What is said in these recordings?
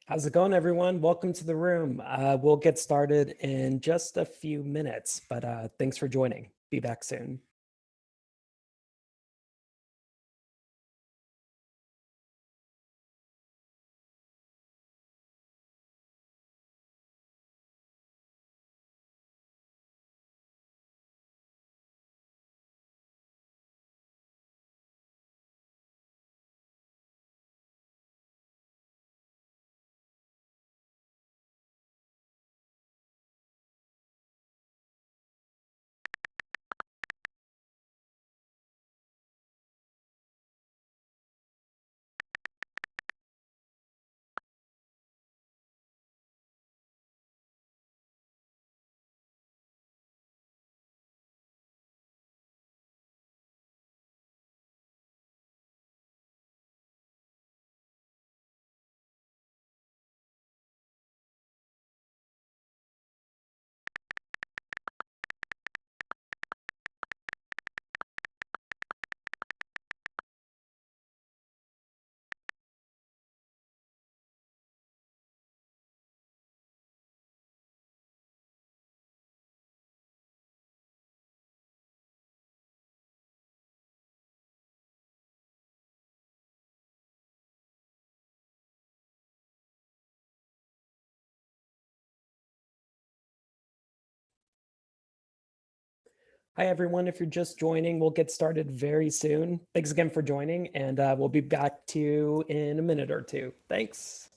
How's it going, everyone? Welcome to the room. We'll get started in just a few minutes, but thanks for joining. Be back soon. Hi, everyone. If you're just joining, we'll get started very soon. Thanks again for joining, and we'll be back to you in a minute or two. Thanks.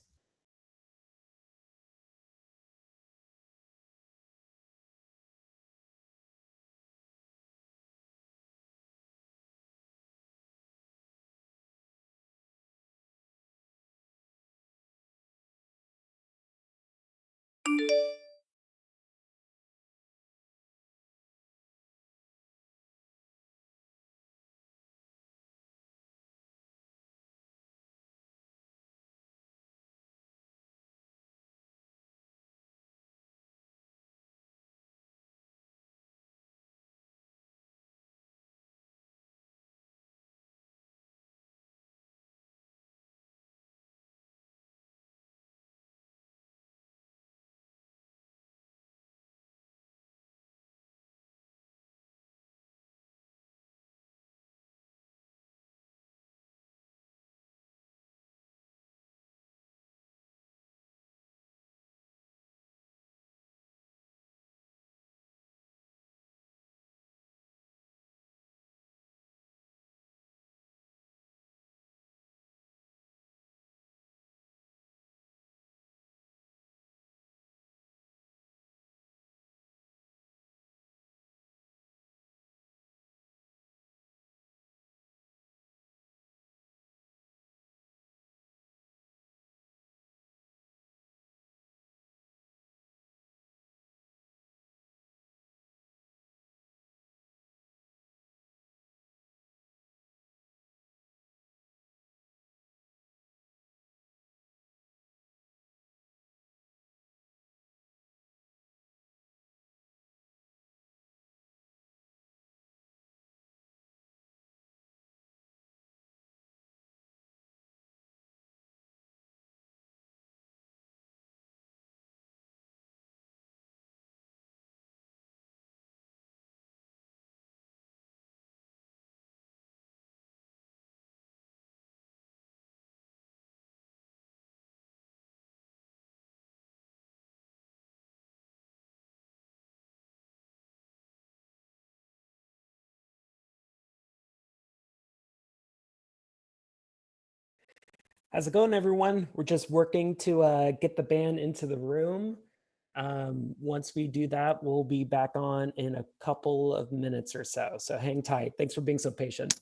How's it going, everyone? We're just working to get the band into the room. Once we do that, we'll be back on in a couple of minutes or so. So hang tight. Thanks for being so patient.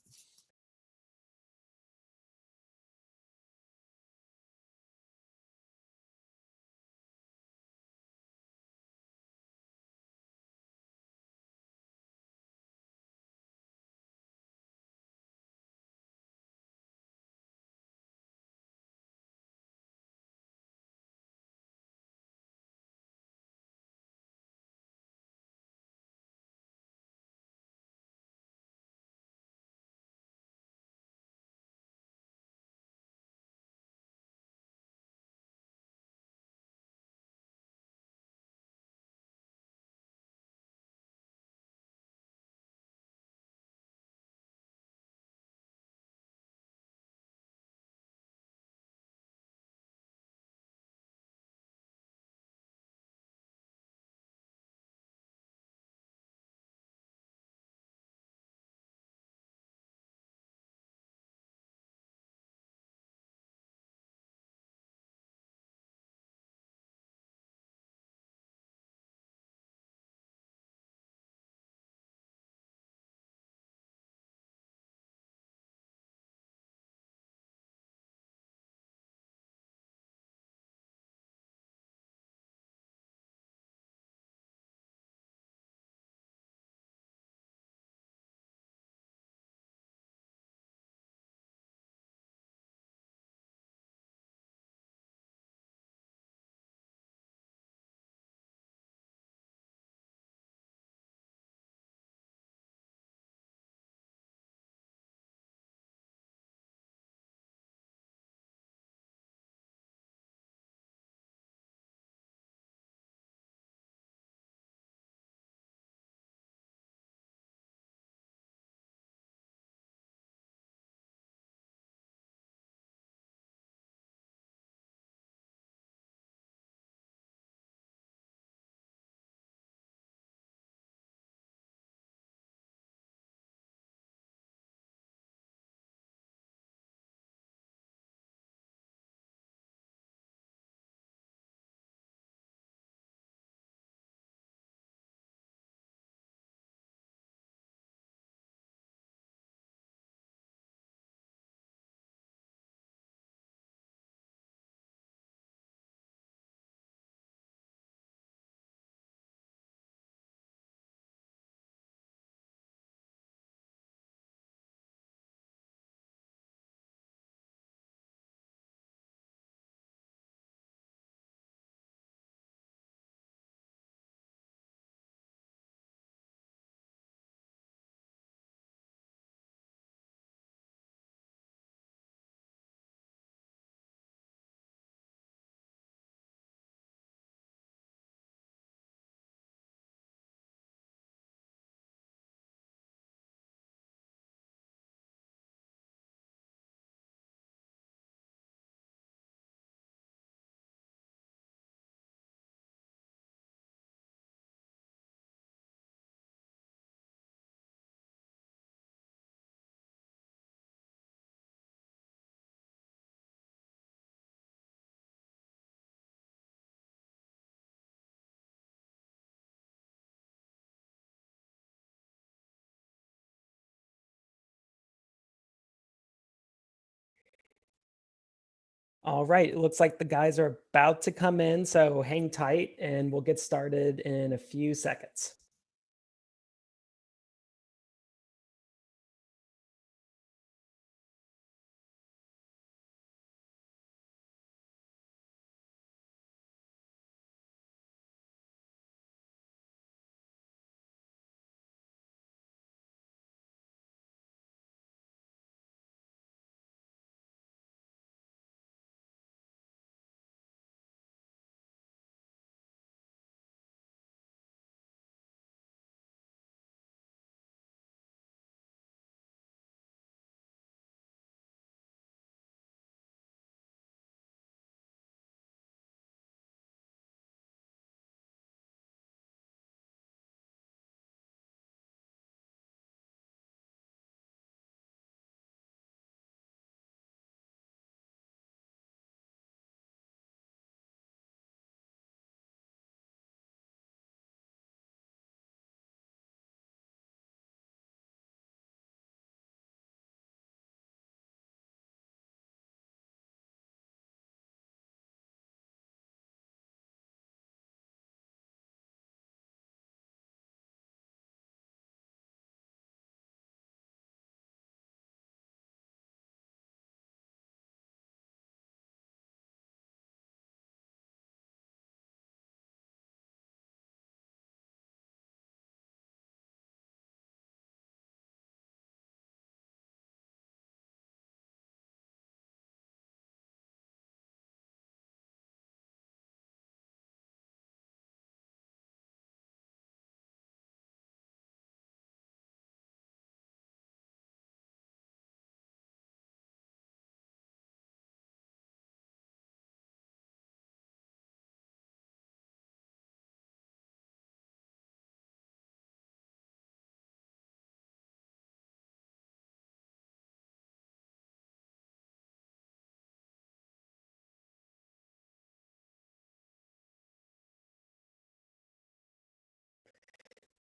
All right, it looks like the guys are about to come in, so hang tight and we'll get started in a few seconds.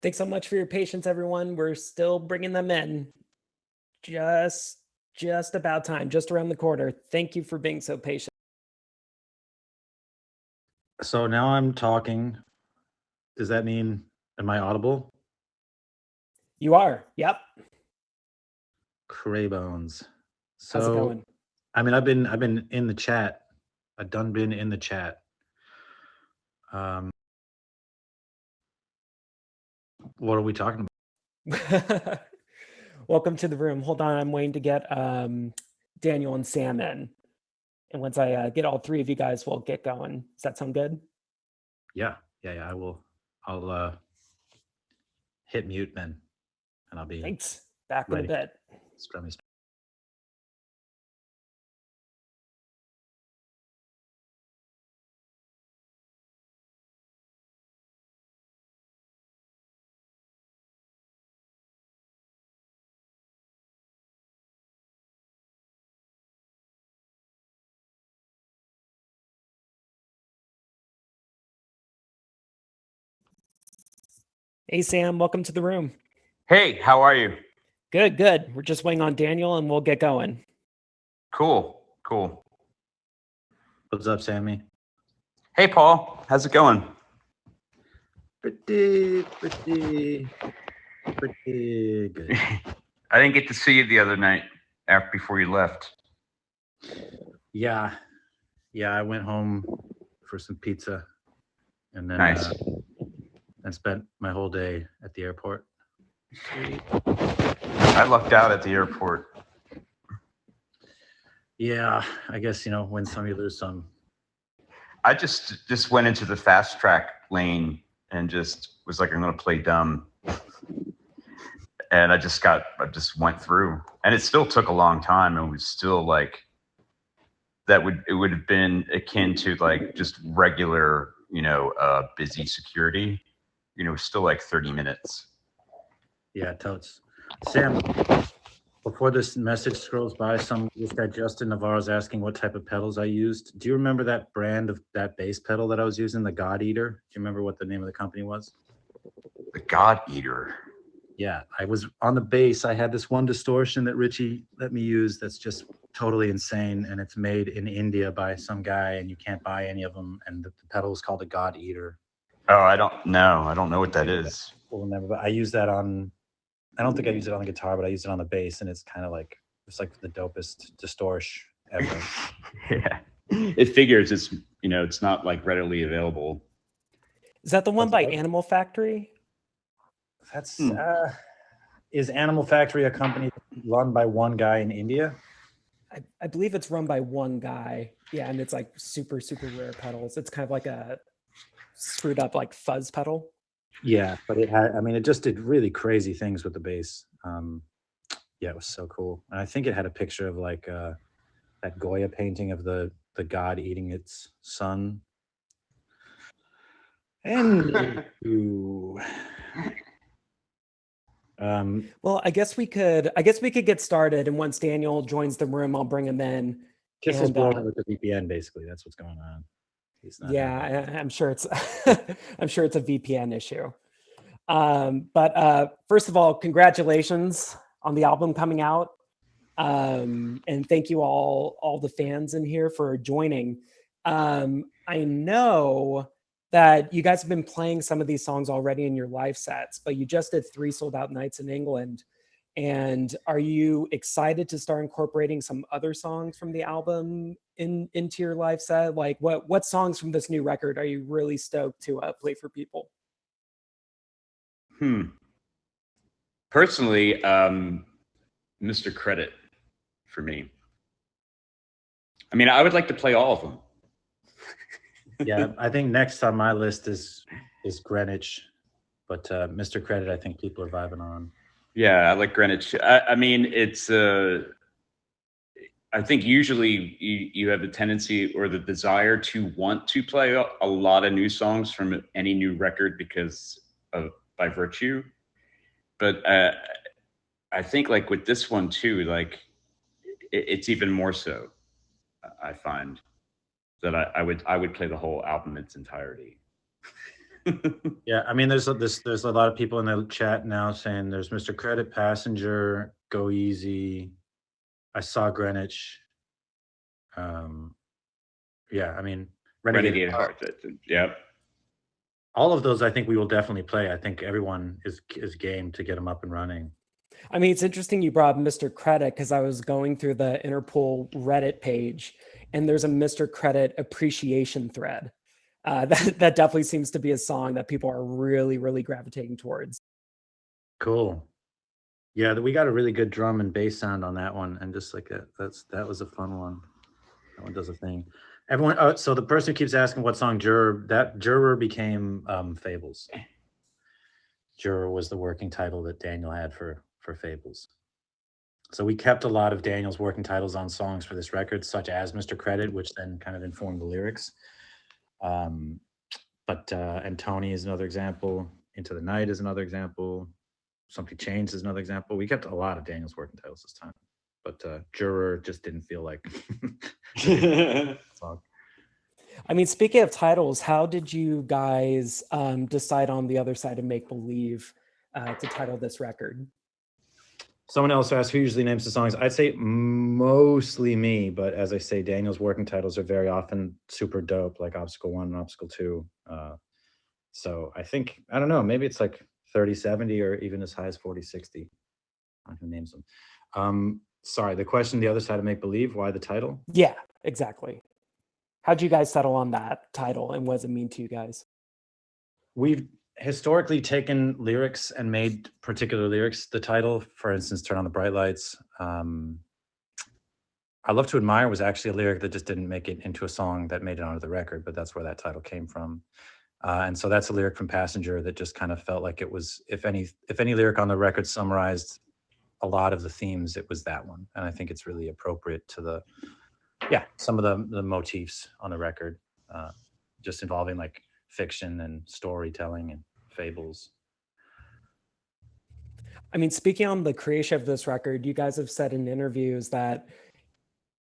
Thanks so much for your patience, everyone. We're still bringing them in. Just just about time, just around the corner. Thank you for being so patient. So now I'm talking. Does that mean, am I audible? You are. Yep. Craybones. How's it So, going? I mean, I've been in the chat. I've done been in the chat. What are we talking about? Welcome to the room. Hold on, I'm waiting to get Daniel and Sam in. And once I get all three of you guys, we'll get going. Does that sound good? Yeah. I will. I'll hit mute then, and I'll be Thanks. Back ready. in a bit. Strummy. Hey, Sam, welcome to the room. Hey, how are you? Good, good. We're just waiting on Daniel and we'll get going. Cool. What's up, Sammy? Hey, Paul. How's it going? Pretty good. I didn't get to see you the other night before you left. Yeah. I went home for some pizza, and then Nice. and spent my whole day at the airport. Sweet. I lucked out at the airport. Yeah, I guess, win some, you lose some. I just went into the fast track lane and just was like, I'm going to play dumb. And I just went through, and it still took a long time. And was still like, it would have been akin to like just regular, busy security, still like 30 minutes. Yeah, totes. Sam, before this message scrolls by, this guy Justin Navarro's asking what type of pedals I used. Do you remember that brand of that bass pedal that I was using, the God Eater? Do you remember what the name of the company was? The God Eater. Yeah, I was on the bass. I had this one distortion that Richie let me use that's just totally insane, and it's made in India by some guy, and you can't buy any of them. And the pedal is called a God Eater. Oh, I don't know what that is. We'll never. But I use that on. I don't think I use it on the guitar, but I use it on the bass, and it's kind of like it's like the dopest distortion ever. Yeah, it figures it's not like readily available. Is that the one by What's that? Animal Factory? That's is Animal Factory a company run by one guy in India? I believe it's run by one guy. Yeah, and it's like super, super rare pedals. It's kind of like a screwed up like fuzz pedal. Yeah, but it had. I mean, it just did really crazy things with the bass. Yeah, it was so cool. And I think it had a picture of like that Goya painting of the god eating its son. And Well, I guess we could get started, and once Daniel joins the room, I'll bring him in. Kiss is And, blowing with the VPN, basically. That's what's going on. He's not Yeah, I'm sure it's I'm sure it's a VPN issue. But first of all, congratulations on the album coming out. And thank you all the fans in here for joining. I know that you guys have been playing some of these songs already in your live sets, but you just did 3 sold out nights in England. And are you excited to start incorporating some other songs from the album into your live set? Like what songs from this new record are you really stoked to play for people? Personally, Mr. Credit for me. I mean, I would like to play all of them. Yeah, I think next on my list is Greenwich, but Mr. Credit, I think people are vibing on. Yeah, I like Greenwich. I mean, it's I think usually you have the tendency or the desire to want to play a lot of new songs from any new record because of by virtue. But I think like with this one too, like it's even more so. I find that I would play the whole album in its entirety. Yeah, I mean, there's a lot of people in the chat now saying there's Mr. Credit, Passenger, Go Easy, I Saw Greenwich. Yeah, I mean, Renegade Heart. Yep. All of those, I think we will definitely play. I think everyone is game to get them up and running. I mean, it's interesting you brought up Mr. Credit because I was going through the Interpol Reddit page, and there's a Mr. Credit appreciation thread. That definitely seems to be a song that people are really, really gravitating towards. Cool. Yeah, we got a really good drum and bass sound on that one, and just like that was a fun one. That one does a thing. Everyone. So the person who keeps asking what song Juror became Fables. Juror was the working title that Daniel had for Fables. So we kept a lot of Daniel's working titles on songs for this record, such as Mr. Credit, which then kind of informed the lyrics. And Tony is another example. Into the Night is another example. Something Changed is another example. We kept a lot of Daniel's working titles this time, but Juror just didn't feel like song. I mean, speaking of titles, how did you guys decide on The Other Side of Make Believe to title this record? Someone else asked who usually names the songs. I'd say mostly me, but as I say, Daniel's working titles are very often super dope, like Obstacle 1 and Obstacle 2. So I think, I don't know, maybe it's like 30-70 or even as high as 40-60 on who names them. Sorry, the question, The Other Side of Make Believe, why the title? Yeah, exactly. How'd you guys settle on that title, and what does it mean to you guys? We've historically taken lyrics and made particular lyrics the title. For instance, Turn on the Bright Lights. I Love to Admire was actually a lyric that just didn't make it into a song that made it onto the record, but that's where that title came from. And so that's a lyric from Passenger that just kind of felt like it was, if any lyric on the record summarized a lot of the themes, it was that one. And I think it's really appropriate to some of the motifs on the record, just involving like fiction and storytelling and fables. I mean, speaking on the creation of this record, you guys have said in interviews that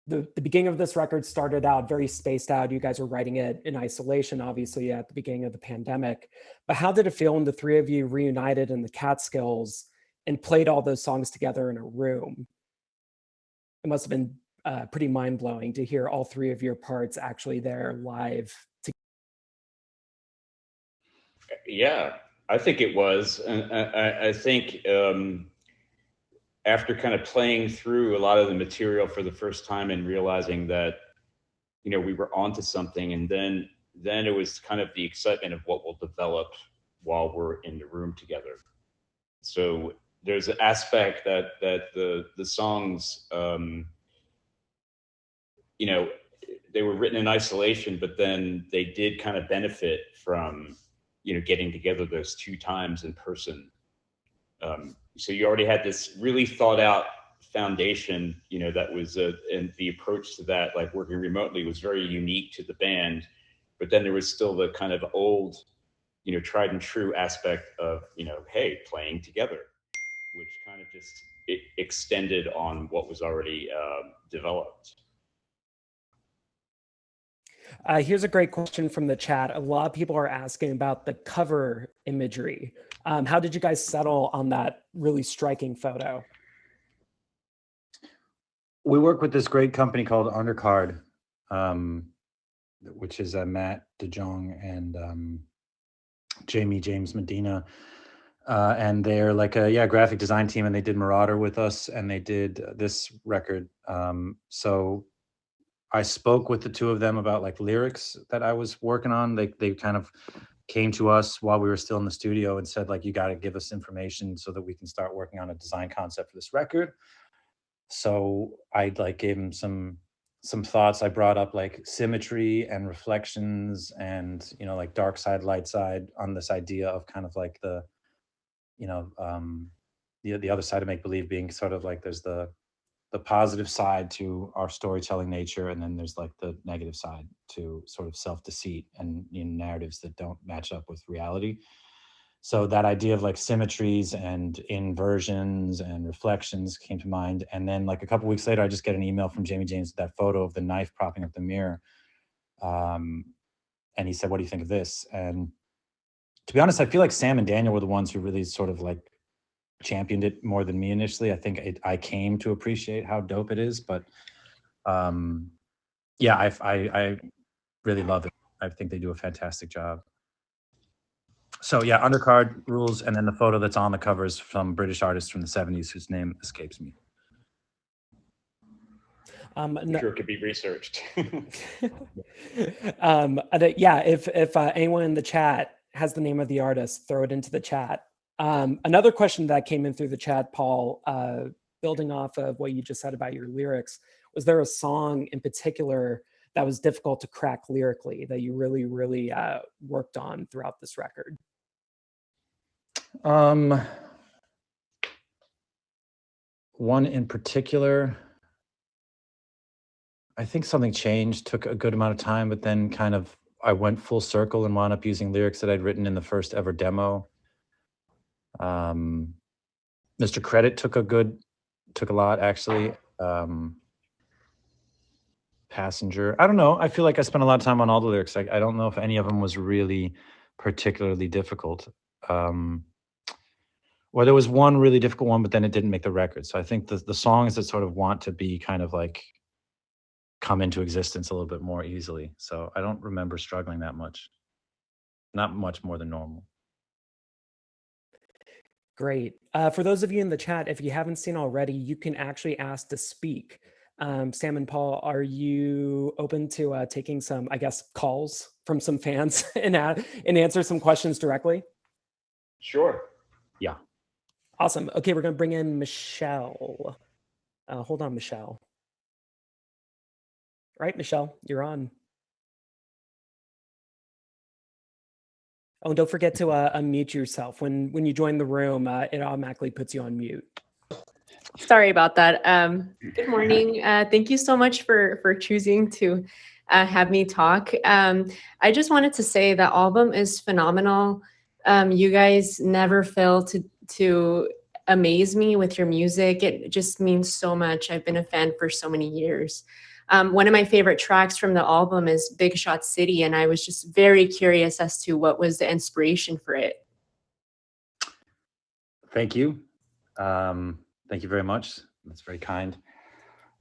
the beginning of this record started out very spaced out. You guys were writing it in isolation, obviously, at the beginning of the pandemic. But how did it feel when the three of you reunited in the Catskills and played all those songs together in a room? It must have been pretty mind-blowing to hear all three of your parts actually there live. Yeah, I think it was. And I think after kind of playing through a lot of the material for the first time and realizing that, you know, we were onto something, and then it was kind of the excitement of what will develop while we're in the room together. So there's an aspect that the songs, you know, they were written in isolation, but then they did kind of benefit from, you know, getting together those 2 times in person. So you already had this really thought out foundation, you know, that was, and the approach to that, like working remotely, was very unique to the band. But then there was still the kind of old, you know, tried and true aspect of, you know, hey, playing together, which kind of just extended on what was already developed. Here's a great question from the chat. A lot of people are asking about the cover imagery. How did you guys settle on that really striking photo? We work with this great company called Undercard, which is Matt DeJong and James Medina. And they're like a graphic design team, and they did Marauder with us, and they did this record. So I spoke with the two of them about like lyrics that I was working on. They kind of came to us while we were still in the studio and said, like, you got to give us information so that we can start working on a design concept for this record. So I like gave them some thoughts. I brought up like symmetry and reflections and, you know, like dark side, light side, on this idea of kind of like the, you know, the other side of make believe being sort of like there's the positive side to our storytelling nature, and then there's like the negative side to sort of self-deceit and, you know, narratives that don't match up with reality. So that idea of like symmetries and inversions and reflections came to mind. And then like a couple weeks later, I just get an email from Jamie James with that photo of the knife propping up the mirror. And he said, what do you think of this? And to be honest, I feel like Sam and Daniel were the ones who really sort of like championed it more than me initially. I think I came to appreciate how dope it is, but yeah, I really love it. I think they do a fantastic job. So yeah, Undercard rules, and then the photo that's on the cover is from British artist from the 70s whose name escapes me. I'm sure it could be researched. Yeah, if anyone in the chat has the name of the artist, throw it into the chat. Another question that came in through the chat, Paul, building off of what you just said about your lyrics, was there a song in particular that was difficult to crack lyrically that you really, really worked on throughout this record? One in particular, I think Something Changed took a good amount of time, but then kind of I went full circle and wound up using lyrics that I'd written in the first ever demo. Mr. Credit took a lot actually. Passenger, I don't know. I feel like I spent a lot of time on all the lyrics. I don't know if any of them was really particularly difficult. Or there was one really difficult one, but then it didn't make the record. So I think the songs that sort of want to be kind of like come into existence a little bit more easily. So I don't remember struggling that much. Not much more than normal. Great. For those of you in the chat, if you haven't seen already, you can actually ask to speak. Sam and Paul, are you open to taking some, I guess, calls from some fans and answer some questions directly? Sure. Yeah. Awesome. Okay, we're going to bring in Michelle. Hold on, Michelle. All right, Michelle, you're on. Oh, and don't forget to unmute yourself. When you join the room, it automatically puts you on mute. Sorry about that. Good morning. Thank you so much for choosing to have me talk. I just wanted to say the album is phenomenal. You guys never fail to amaze me with your music. It just means so much. I've been a fan for so many years. One of my favorite tracks from the album is Big Shot City, and I was just very curious as to what was the inspiration for it. Thank you. Thank you very much. That's very kind.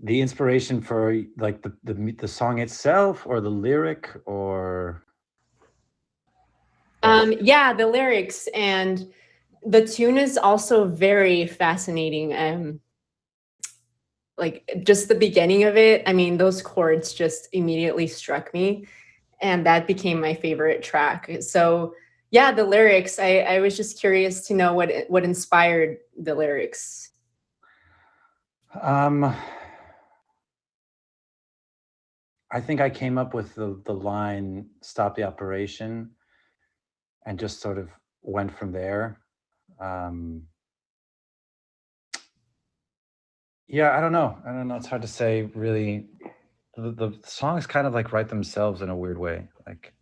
the inspiration for like the song itself, or the lyric, or Yeah, the lyrics, and the tune is also very fascinating. Like just the beginning of it, I mean, those chords just immediately struck me, and that became my favorite track. So yeah, the lyrics, I was just curious to know what inspired the lyrics. I think I came up with the line "Stop the operation," and just sort of went from there. Yeah, I don't know. It's hard to say, really. The songs kind of like write themselves in a weird way. Like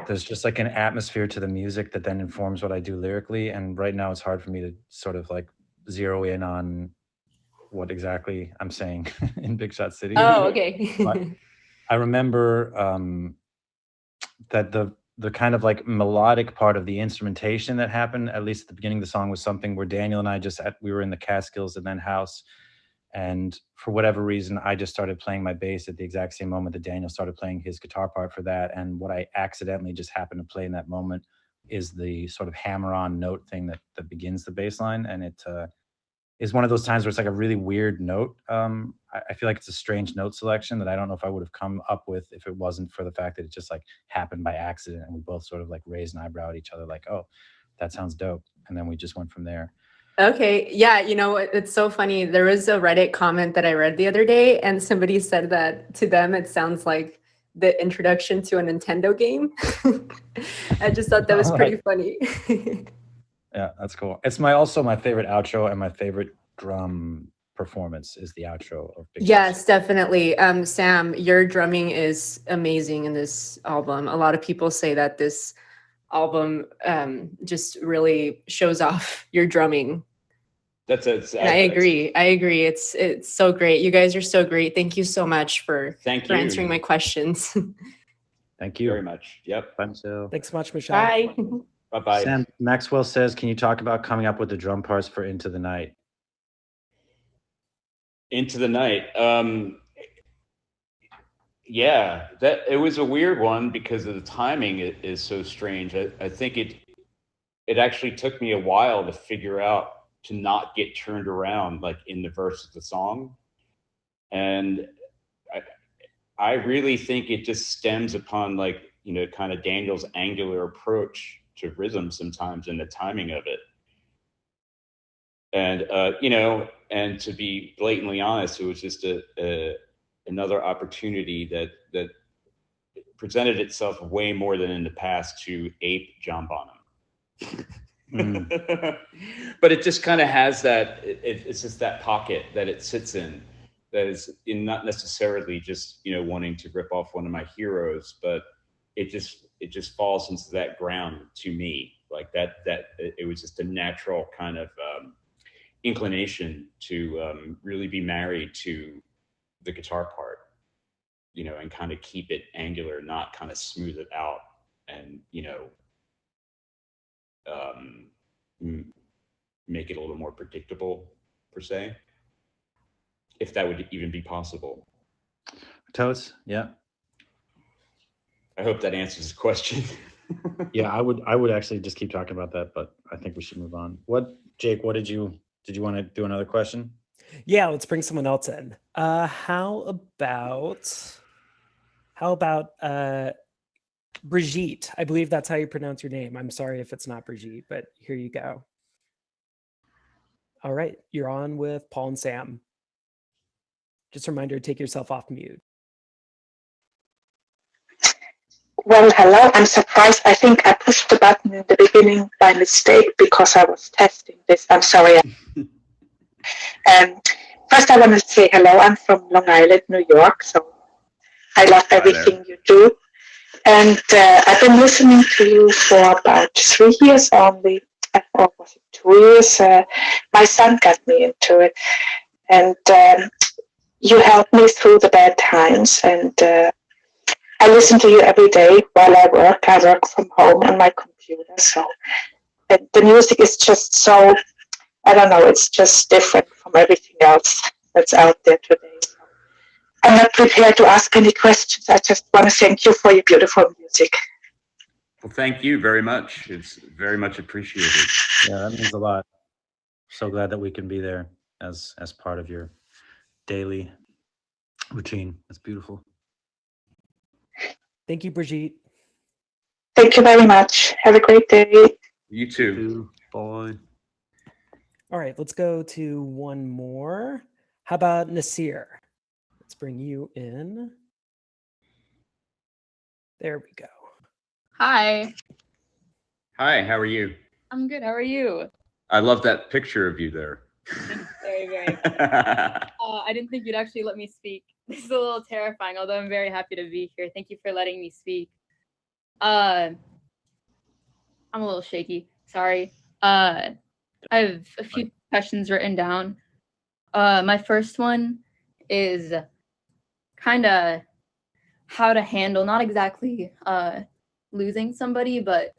there's just like an atmosphere to the music that then informs what I do lyrically. And right now it's hard for me to sort of like zero in on what exactly I'm saying in Big Shot City. Oh, okay. But I remember that the kind of like melodic part of the instrumentation that happened, at least at the beginning of the song, was something where Daniel and I we were in the Catskills and then house. And for whatever reason, I just started playing my bass at the exact same moment that Daniel started playing his guitar part for that. And what I accidentally just happened to play in that moment is the sort of hammer-on note thing that begins the bass line. And it is one of those times where it's like a really weird note. I feel like it's a strange note selection that I don't know if I would have come up with if it wasn't for the fact that it just like happened by accident. And we both sort of like raised an eyebrow at each other like, oh, that sounds dope. And then we just went from there. Okay. Yeah. You know, it's so funny. There was a Reddit comment that I read the other day, and somebody said that to them, it sounds like the introduction to a Nintendo game. I just thought that was pretty funny. Yeah, that's cool. It's also my favorite outro, and my favorite drum performance is the outro of Big Yes, definitely. Sam, your drumming is amazing in this album. A lot of people say that this album just really shows off your drumming. I agree. It's so great. You guys are so great. Thank you so much for answering my questions. Thank you very much. Yep. Bye, Michelle. Thanks so much, Michelle. Bye. Bye-bye. Sam Maxwell says, can you talk about coming up with the drum parts for Into the Night? Into the Night. Yeah, that it was a weird one because of the timing is so strange. I think it actually took me a while to figure out to not get turned around like in the verse of the song. And I really think it just stems upon like, you know, kind of Daniel's angular approach to rhythm sometimes and the timing of it. And, you know, and to be blatantly honest, it was just another opportunity that presented itself way more than in the past to ape John Bonham. But it just kind of has that, it's just that pocket that it sits in that is not necessarily just, you know, wanting to rip off one of my heroes, but it just falls into that ground to me. Like that it was just a natural kind of inclination to really be married to the guitar part, you know, and kind of keep it angular, not kind of smooth it out and, you know, make it a little more predictable per se, if that would even be possible. Totes, yeah. I hope that answers the question. Yeah, I would actually just keep talking about that, but I think we should move on. Jake, did you want to do another question? Yeah, let's bring someone else in. How about Brigitte? I believe that's how you pronounce your name. I'm sorry if it's not Brigitte, but here you go. All right, you're on with Paul and Sam. Just a reminder, take yourself off mute. Well, hello. I'm surprised. I think I pushed the button in the beginning by mistake because I was testing this. I'm sorry. First, I want to say hello. I'm from Long Island, New York, so I love everything you do. And I've been listening to you for about 3 years only. Or was it 2 years? My son got me into it. And you helped me through the bad times. And I listen to you every day while I work. I work from home on my computer. So the music is just so, I don't know, it's just different from everything else. that's out there today. So I'm not prepared to ask any questions. I just want to thank you for your beautiful music. Well, thank you very much. It's very much appreciated. Yeah, that means a lot. So glad that we can be there as part of your daily routine. That's beautiful. Thank you, Brigitte. Thank you very much. Have a great day. You too. Bye. All right, let's go to one more. How about Nasir? Let's bring you in. There we go. Hi, Hi, how are you? I'm good. How are you? I love that picture of you there. Thanks very, very. I didn't think you'd actually let me speak. This is a little terrifying, although I'm very happy to be here. Thank you for letting me speak. I'm a little shaky. Sorry. I have a few questions written down. My first one is kind of how to handle, not exactly losing somebody, but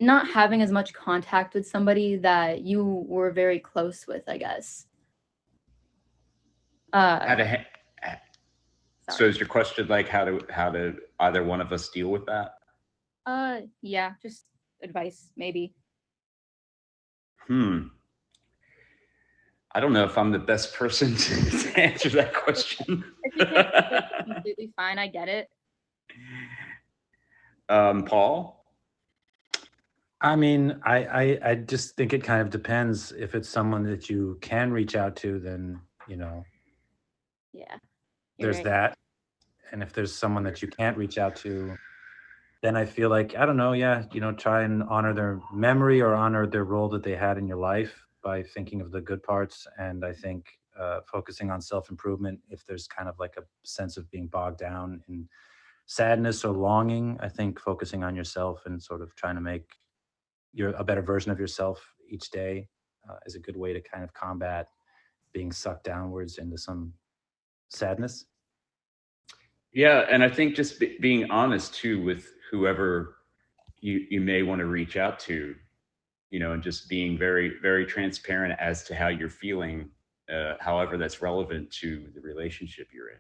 not having as much contact with somebody that you were very close with, I guess. How to so Sorry. is your question like how to either one of us deal with that? Yeah, just advice, maybe. I don't know if I'm the best person to answer that question. If you can't, it's completely fine. I get it. Paul? I mean, I just think it kind of depends. If it's someone that you can reach out to, then, you know, Yeah. there's right. that. And if there's someone that you can't reach out to, then I feel like, I don't know, yeah, you know, try and honor their memory or honor their role that they had in your life by thinking of the good parts. And I think focusing on self-improvement, if there's kind of like a sense of being bogged down in sadness or longing, I think focusing on yourself and sort of trying to make a better version of yourself each day is a good way to kind of combat being sucked downwards into some sadness. Yeah, and I think just being honest too with whoever you may want to reach out to, you know, and just being very, very transparent as to how you're feeling, however that's relevant to the relationship you're in.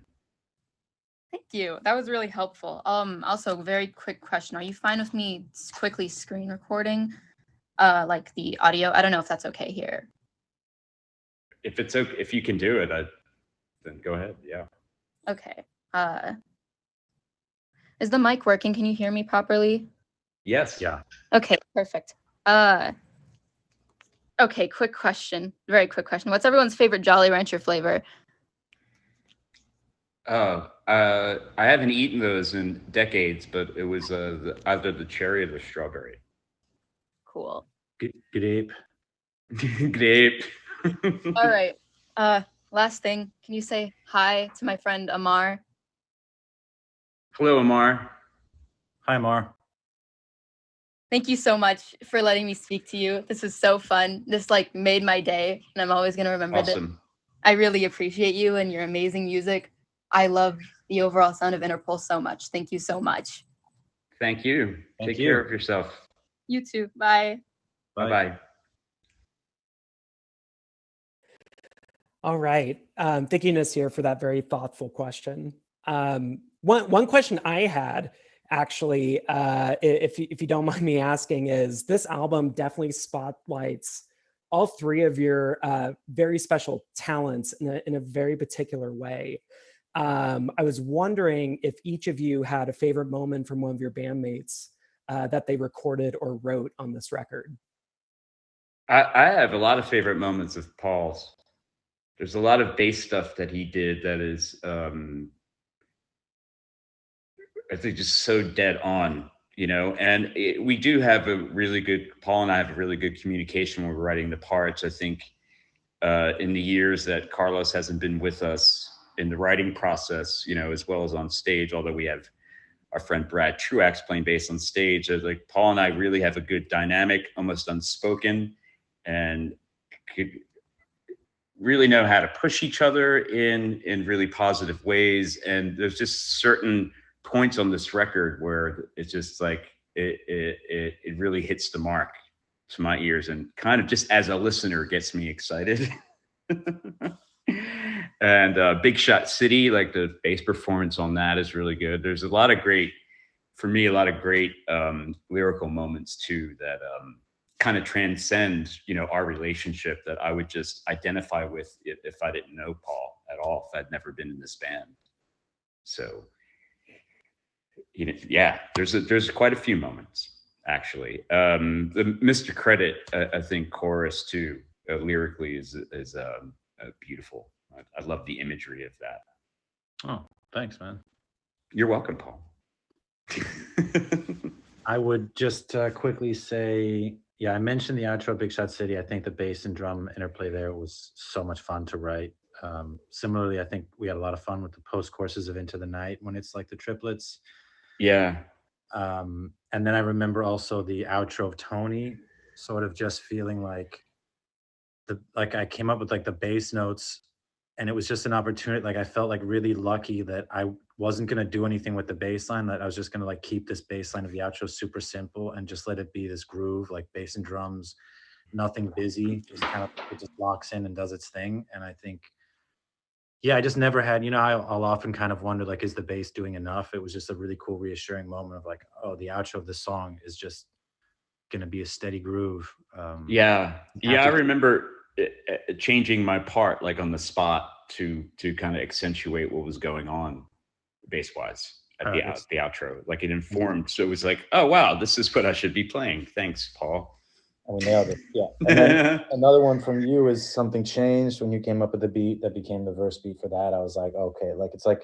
Thank you. That was really helpful. Also, very quick question. Are you fine with me quickly screen recording, like the audio? I don't know if that's okay here. If it's okay, if you can do it, then go ahead. Yeah. Okay. Is the mic working? Can you hear me properly? Yes. Yeah. Okay, perfect. Okay, quick question. Very quick question. What's everyone's favorite Jolly Rancher flavor? I haven't eaten those in decades, but it was either the cherry or the strawberry. Cool. Grape. Grape. All right. Last thing. Can you say hi to my friend Amar? Hello, Amar. Hi, Mar. Thank you so much for letting me speak to you. This was so fun. This like made my day, and I'm always gonna remember this. Awesome. I really appreciate you and your amazing music. I love the overall sound of Interpol so much. Thank you so much. Thank you. Thank Take you. care of yourself. You too. Bye. Bye-bye. All right. Thank you, Nasir, for that very thoughtful question. One question I had, actually, if you don't mind me asking, is this album definitely spotlights all three of your very special talents in a very particular way. I was wondering if each of you had a favorite moment from one of your bandmates that they recorded or wrote on this record. I have a lot of favorite moments of Paul's. There's a lot of bass stuff that he did that is, I think, just so dead on, you know. And we do have a really good, Paul and I have a really good communication when we're writing the parts. I think in the years that Carlos hasn't been with us in the writing process, you know, as well as on stage, although we have our friend Brad Truax playing bass on stage, like Paul and I really have a good dynamic, almost unspoken, and could really know how to push each other in really positive ways. And there's just certain points on this record where it's just like it really hits the mark. to my ears, and kind of just as a listener gets me excited. And Big Shot City, like the bass performance on that is really good. There's a lot of great lyrical moments too that kind of transcend, our relationship, that I would just identify with if I didn't know Paul at all, if I'd never been in this band. So, yeah, there's quite a few moments actually. The Mr. Credit, I think chorus too, lyrically is beautiful. I love the imagery of that. Oh, thanks, man. You're welcome, Paul. I would just quickly say, yeah, I mentioned the outro Big Shot City. I think the bass and drum interplay there was so much fun to write. Similarly, I think we had a lot of fun with the post courses of Into the Night when it's like the triplets. Yeah. And then I remember also the outro of Tony, sort of just feeling like I came up with like the bass notes, and it was just an opportunity. Like I felt like really lucky that I wasn't going to do anything with the bass line, that I was just going to like keep this bass line of the outro super simple and just let it be this groove, like bass and drums, nothing busy, just kind of, it just locks in and does its thing. And I think, yeah, I just never had, I'll often kind of wonder, like, is the bass doing enough? It was just a really cool, reassuring moment of like, oh, the outro of this song is just going to be a steady groove. Yeah. I remember changing my part like on the spot to kind of accentuate what was going on bass wise at the outro. Like it informed. So it was like, oh wow, this is what I should be playing. Thanks, Paul. And we nailed it. Yeah. And then another one from you is Something Changed. When you came up with the beat that became the verse beat for that, I was like, okay, like it's like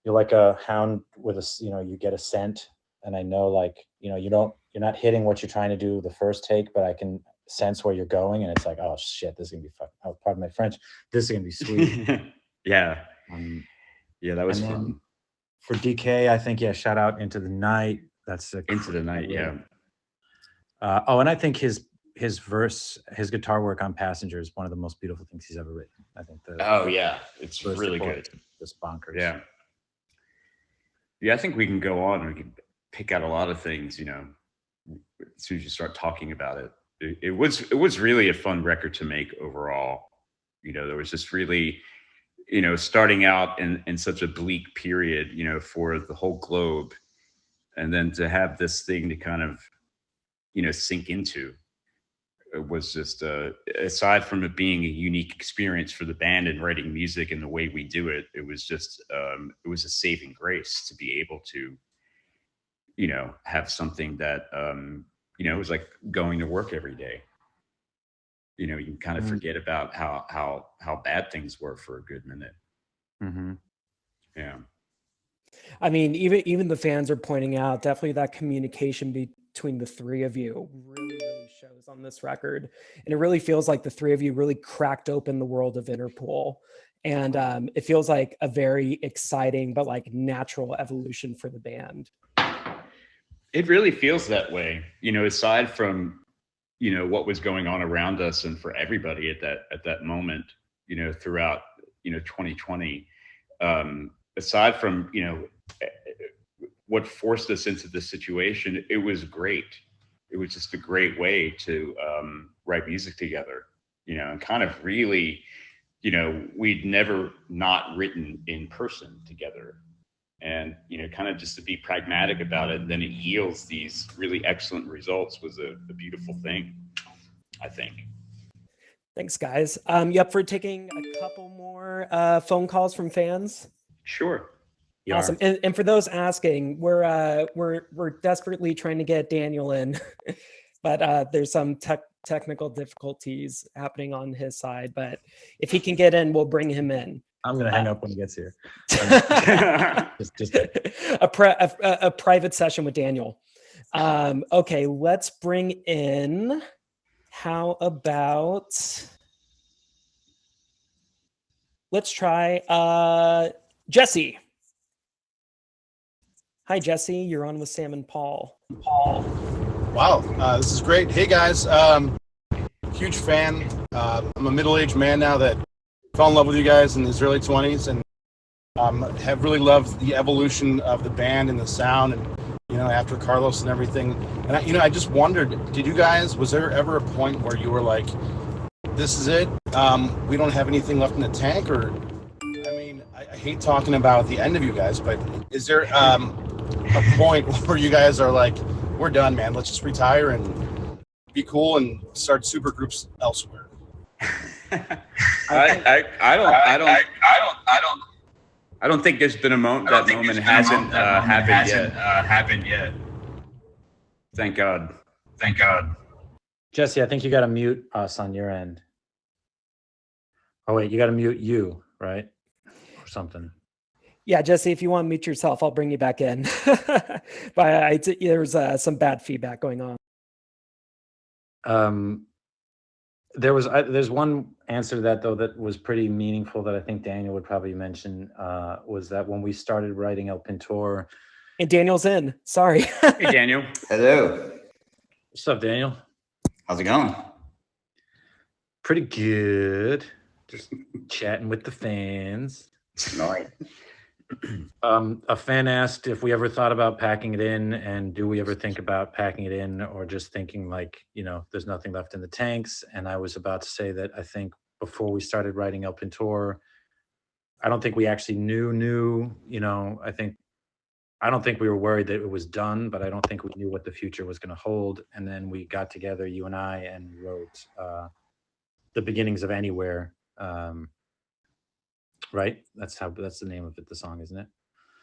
you're like a hound with a, you get a scent, and I know, like, you're not hitting what you're trying to do the first take, but I can sense where you're going, and it's like, oh shit, this is gonna be fun. Oh, pardon my French. This is gonna be sweet. Yeah. Yeah, that was fun. For DK, I think, shout out Into the Night. That's Into the Night, yeah. And I think his guitar work on Passenger is one of the most beautiful things he's ever written. I think it's really good. Just bonkers. Yeah. Yeah, I think we can go on and we can pick out a lot of things, as soon as you start talking about it. It was really a fun record to make overall. There was just really, starting out in such a bleak period, for the whole globe, and then to have this thing to kind of, sink into. It was just, aside from it being a unique experience for the band and writing music and the way we do it, it was just, it was a saving grace to be able to, have something that, it was like going to work every day. You can kind of forget about how bad things were for a good minute. Mm-hmm. Yeah. I mean, even the fans are pointing out definitely that communication between the three of you really shows on this record, and it really feels like the three of you really cracked open the world of Interpol, and it feels like a very exciting but like natural evolution for the band. It really feels that way, aside from, what was going on around us and for everybody at that moment, throughout, 2020, aside from, what forced us into this situation, it was great. It was just a great way to write music together, and kind of really, we'd never not written in person together. And, kind of just to be pragmatic about it, and then it yields these really excellent results was a beautiful thing, I think. Thanks, guys. You up for taking a couple more phone calls from fans? Sure. Awesome. And for those asking, we're desperately trying to get Daniel in, but there's some technical difficulties happening on his side. But if he can get in, we'll bring him in. I'm gonna hang up when he gets here. just a private session with Daniel. Okay, let's bring in. How about let's try Jesse. Hi, Jesse. You're on with Sam and Paul. Wow, this is great. Hey guys, huge fan. I'm a middle-aged man now that fell in love with you guys in his early 20s, and have really loved the evolution of the band and the sound, and after Carlos and everything. And I just wondered, was there ever a point where you were like, this is it? We don't have anything left in the tank? Or, I hate talking about the end of you guys, but is there a point where you guys are like, we're done, man, let's just retire and be cool and start super groups elsewhere? I don't think there's been a moment that moment hasn't happened yet. Thank God. Jesse, I think you got to mute us on your end. Oh wait, you got to mute you, right? Or something. Yeah, Jesse, if you want to mute yourself, I'll bring you back in. But there's some bad feedback going on. There's one answer to that though that was pretty meaningful that I think Daniel would probably mention, was that when we started writing El Pintor. And Daniel's in. Sorry. Hey, Daniel. Hello. What's up, Daniel? How's it going? Pretty good. Just chatting with the fans. Nice. A fan asked if we ever thought about packing it in, and do we ever think about packing it in, or just thinking like, there's nothing left in the tanks. And I was about to say that I think before we started writing El Pintor, I don't think we actually knew, I don't think we were worried that it was done, but I don't think we knew what the future was going to hold. And then we got together, you and I, and wrote The Beginnings of Anywhere. Right? That's the name of it, the song, isn't it?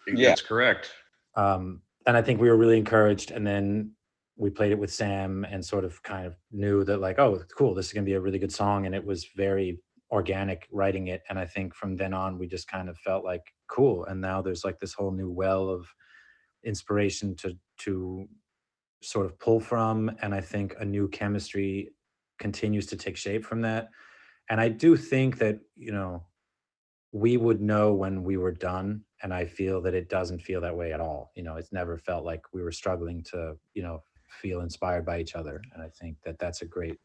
Yeah, that's correct. And I think we were really encouraged. And then we played it with Sam and sort of kind of knew that like, oh, cool, this is going to be a really good song. And it was very organic writing it. And I think from then on, we just kind of felt like, cool. And now there's like this whole new well of inspiration to sort of pull from. And I think a new chemistry continues to take shape from that. And I do think that, we would know when we were done. And I feel that it doesn't feel that way at all. It's never felt like we were struggling to, feel inspired by each other. And I think that that's a great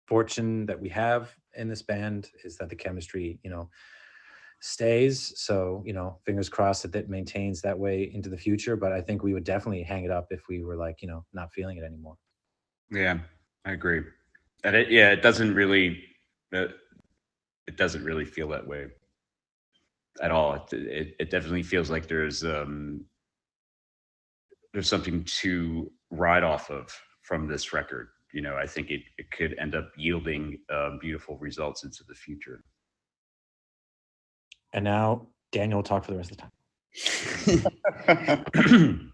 fortune that we have in this band, is that the chemistry, stays. So, fingers crossed that maintains that way into the future. But I think we would definitely hang it up if we were like, not feeling it anymore. Yeah, I agree. And it doesn't really feel that way at all. It definitely feels like there's something to ride off of from this record. I think it could end up yielding beautiful results into the future. And now Daniel will talk for the rest of the time.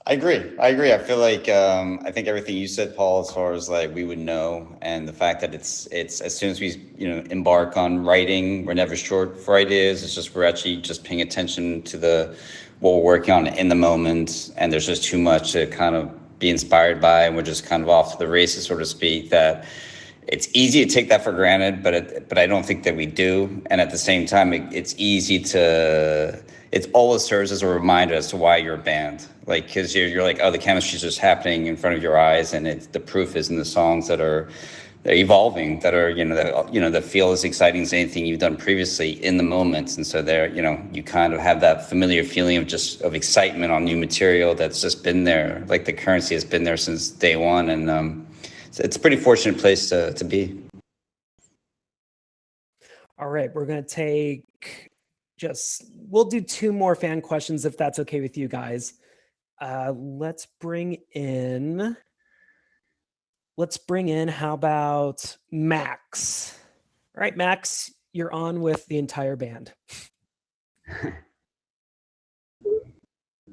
I agree. I feel like I think everything you said, Paul, as far as like we would know, and the fact that it's as soon as we embark on writing, we're never short for ideas. It's just we're actually just paying attention to what we're working on in the moment, and there's just too much to kind of be inspired by, and we're just kind of off to the races, so to speak. That it's easy to take that for granted, but I don't think that we do. And at the same time, it's easy to. It always serves as a reminder as to why you're a band. Like, because you're like, oh, the chemistry's just happening in front of your eyes, and the proof is in the songs they're evolving, that are that feel as exciting as anything you've done previously in the moment. And so you kind of have that familiar feeling of excitement on new material that's just been there, like the currency has been there since day one, and it's a pretty fortunate place to be. All right, we're gonna take. We'll do 2 more fan questions if that's okay with you guys. Let's bring in, how about Max? All right, Max, you're on with the entire band.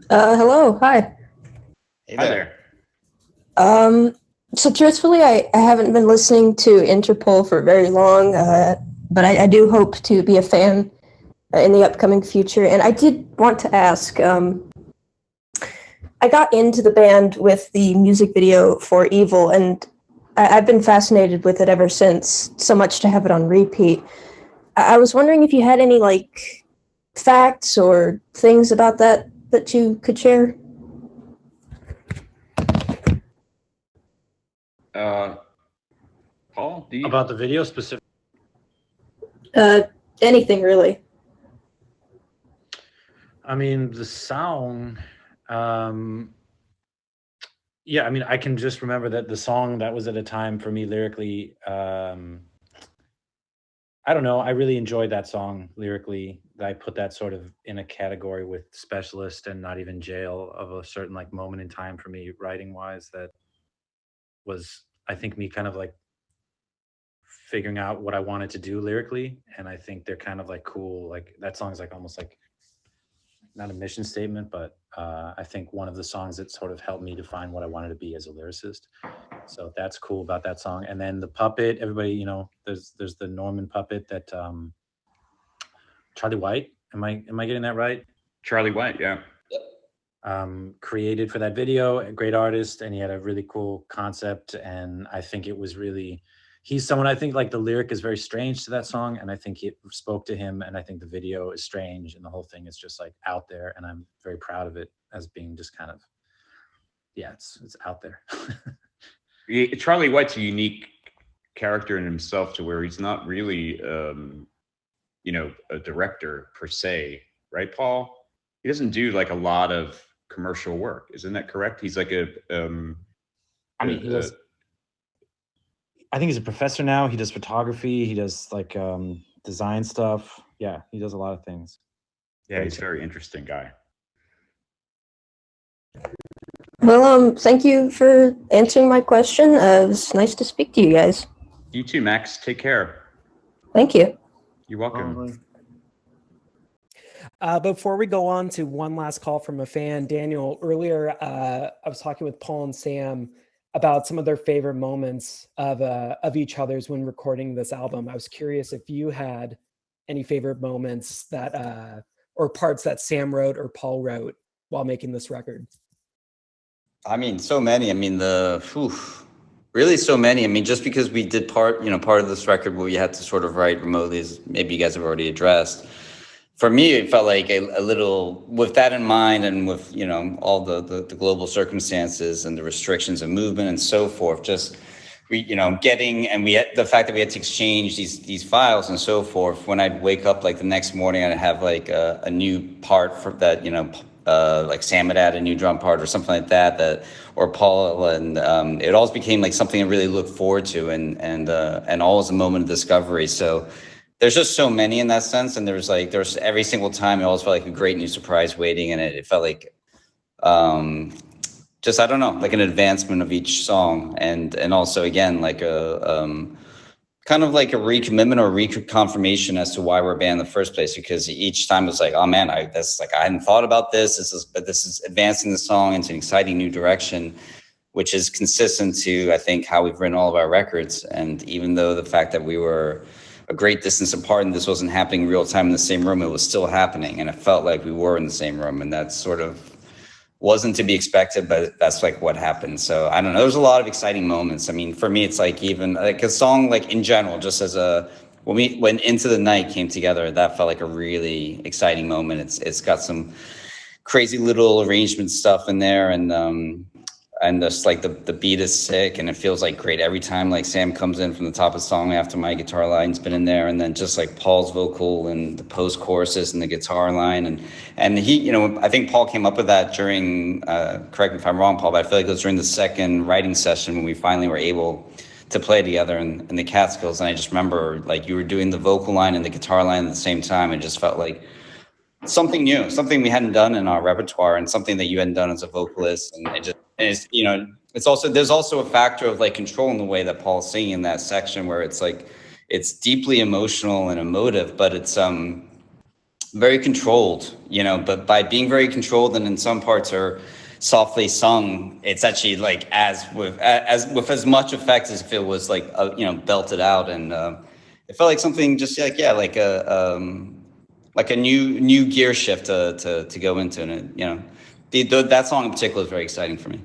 Hello, hi. Hey Hi there. there. So truthfully, I haven't been listening to Interpol for very long, but I do hope to be a fan in the upcoming future. And I did want to ask, I got into the band with the music video for Evil, and I've been fascinated with it ever since, so much to have it on repeat. I was wondering if you had any, like, facts or things about that you could share? Paul, do you? About the video specific? Anything, really. I mean, the song, Yeah, I mean, I can just remember that the song that was at a time for me lyrically. I don't know. I really enjoyed that song lyrically. I put that sort of in a category with Specialist and Not Even Jail of a certain like moment in time for me writing wise that was, I think, me kind of like figuring out what I wanted to do lyrically. And I think they're kind of like cool. Like that song's like almost like not a mission statement, but I think one of the songs that sort of helped me define what I wanted to be as a lyricist. So that's cool about that song. And then the puppet, everybody, you know, there's the Norman puppet that Charlie White. Am I getting that right? Charlie White, yeah. Created for that video, a great artist, and he had a really cool concept. And I think it was really, he's someone, I think like the lyric is very strange to that song, and I think it spoke to him. And I think the video is strange, and the whole thing is just like out there. And I'm very proud of it as being just kind of, yeah, it's out there. Charlie White's a unique character in himself to where he's not really, you know, a director per se, right, Paul? He doesn't do like a lot of commercial work. Isn't that correct? He's like a, I mean, he does, I think he's a professor now. He does photography. He does like design stuff. Yeah, he does a lot of things. Yeah, he's a very interesting guy. Well, thank you for answering my question. It was nice to speak to you guys. You too, Max. Take care. Thank you. You're welcome. Before we go on to one last call from a fan, Daniel, earlier I was talking with Paul and Sam about some of their favorite moments of each other's when recording this album. I was curious if you had any favorite moments that or parts that Sam wrote or Paul wrote while making this record. I mean, so many. I mean, really so many. I mean, just because we did part of this record where we had to sort of write remotely, as maybe you guys have already addressed. For me, it felt like a little, with that in mind, and with, you know, all the global circumstances and the restrictions of movement and so forth, just the fact that we had to exchange these files and so forth. When I'd wake up like the next morning, I'd have like a new part for that, you know, like Sam would add a new drum part or something like that, or Paul, and it always became like something I really looked forward to, and always a moment of discovery. So there's just so many in that sense, and there's every single time it always felt like a great new surprise waiting, and it felt like just, I don't know, like an advancement of each song, and also again like a kind of like a recommitment or reconfirmation as to why we're a band in the first place, because each time it's like, oh man, I hadn't thought about this. This is advancing the song into an exciting new direction, which is consistent to, I think, how we've written all of our records. And even though the fact that we were a great distance apart and this wasn't happening real time in the same room, it was still happening, and it felt like we were in the same room, and that sort of wasn't to be expected, but that's like what happened. So I don't know, there's a lot of exciting moments. I mean, for me, it's like, even like a song like in general, just as when Into the Night came together, that felt like a really exciting moment. It's got some crazy little arrangement stuff in there, and just like the beat is sick, and it feels like great every time like Sam comes in from the top of the song after my guitar line's been in there, and then just like Paul's vocal and the post choruses and the guitar line, and he, you know, I think Paul came up with that during, correct me if I'm wrong, Paul, but I feel like it was during the second writing session when we finally were able to play together in the Catskills. And I just remember like you were doing the vocal line and the guitar line at the same time. It just felt like something new, something we hadn't done in our repertoire, and something that you hadn't done as a vocalist. And it's, you know, it's also, there's also a factor of like control in the way that Paul's singing in that section, where it's like, it's deeply emotional and emotive, but it's very controlled, you know, but by being very controlled, and in some parts are softly sung, it's actually like with as much effect as if it was like, you know, belted out. And it felt like something just like, yeah, like a new gear shift to go into. And it, you know, that song in particular is very exciting for me.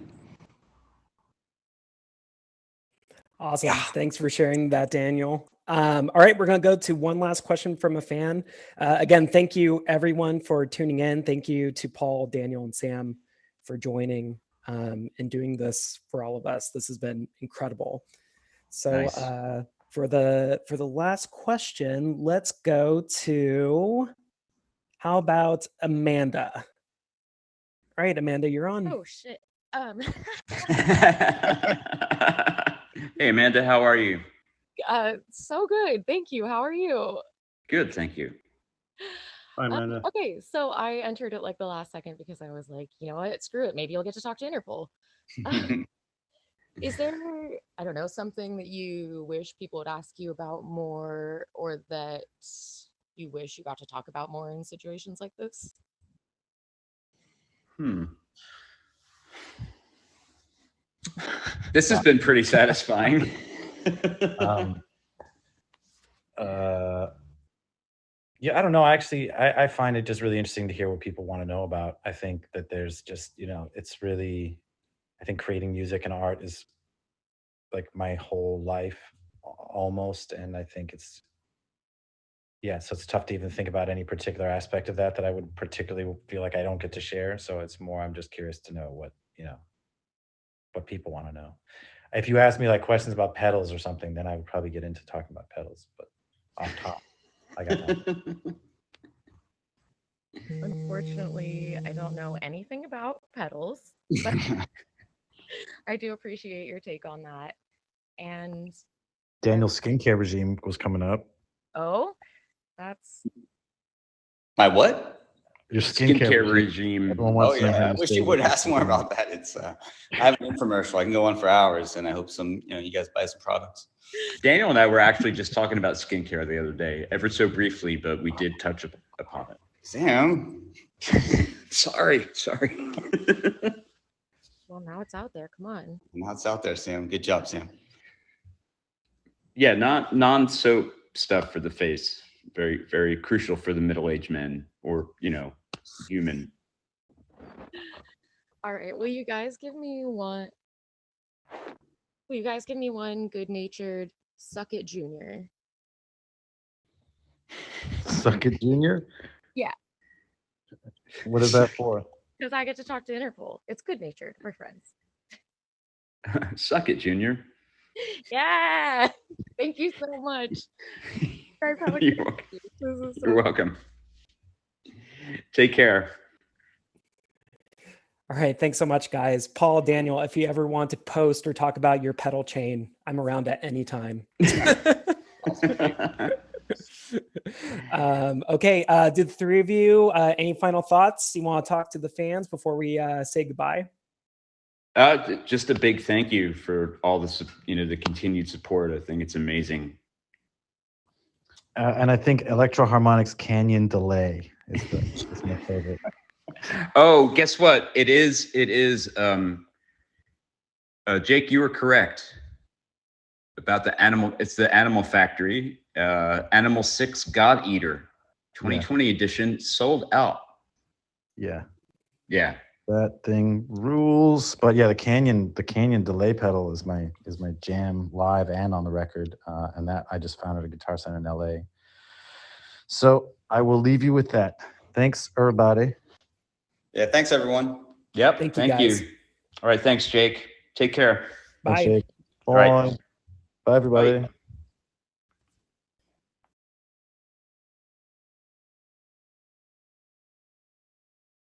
Awesome. Yeah. Thanks for sharing that, Daniel. All right, we're going to go to one last question from a fan. Again, thank you everyone for tuning in. Thank you to Paul, Daniel, and Sam for joining and doing this for all of us. This has been incredible. So nice. For the last question, let's go to, how about Amanda? All right, Amanda, you're on. Oh shit. Um, Hey, Amanda, how are you? so good. Thank you. How are you? Good, thank you. Hi, Amanda. Okay, so I entered at like the last second because I was like, you know what, screw it. Maybe you'll get to talk to Interpol. Is there, I don't know, something that you wish people would ask you about more, or that you wish you got to talk about more in situations like this? This has been pretty satisfying. Yeah, I don't know. Actually, I find it just really interesting to hear what people want to know about. I think that there's just, it's really, I think creating music and art is like my whole life almost. And I think it's, yeah, so it's tough to even think about any particular aspect of that I would particularly feel like I don't get to share. So it's more, I'm just curious to know what people want to know. If you ask me like questions about pedals or something, then I would probably get into talking about pedals, but off top, I got that. Unfortunately, I don't know anything about pedals, but I do appreciate your take on that. And Daniel's skincare regime was coming up. oh, that's My what? Your Skincare regime. Everyone Oh wants to know how yeah, I you wish stay you would with ask more about that. It's I have an infomercial. I can go on for hours, and I hope you guys buy some products. Daniel and I were actually just talking about skincare the other day, ever so briefly, but we did touch upon it. Sam, sorry. well, now it's out there. Come on. now it's out there, Sam. Good job, Sam. Yeah, not non-soap stuff for the face. Very, very crucial for the middle-aged men, or human. All right. Will you guys give me one good-natured suck it junior? Suck it, Junior? Yeah, What is that for? because I get to talk to Interpol. It's good-natured. We're friends. Suck it, Junior. Yeah. Thank you so much. Guys, have a You're good welcome. day. This is so You're welcome. Take care. All right. Thanks so much, guys. Paul, Daniel, if you ever want to post or talk about your pedal chain, I'm around at any time. Okay. Did the three of you, any final thoughts you want to talk to the fans before we say goodbye? Just a big thank you for all the continued support. I think it's amazing. And I think Electro-Harmonix Canyon Delay is my favorite. Oh, guess what? It is. Jake, you were correct about the animal. It's the Animal Factory, Animal 6 God Eater, 2020 edition, sold out. Yeah. That thing rules. But yeah, the Canyon delay pedal is my jam live and on the record. And that I just found at a Guitar Center in LA. So I will leave you with that. Thanks, everybody. Yeah, thanks everyone. Yep. Thank you. All right. Thanks, Jake. Take care. Bye. Thanks, Jake. Bye. All right. Bye, everybody. Bye.